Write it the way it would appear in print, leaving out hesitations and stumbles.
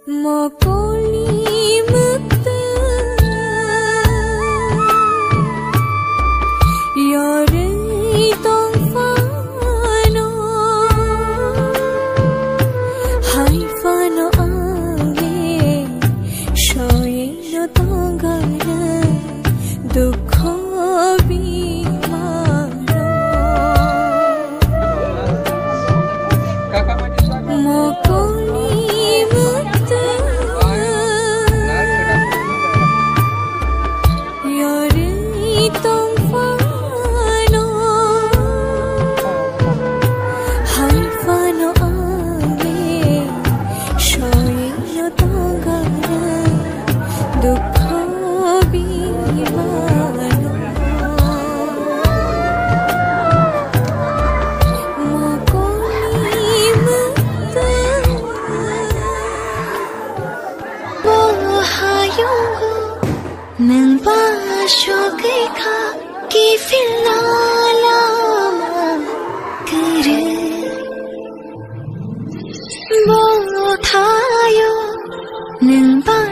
Mokoli mukta yore tong fano hai fano age shoye no tongara dukho bimaro mokoli nang ba shogai kha ki filala kare bo thayo nang ba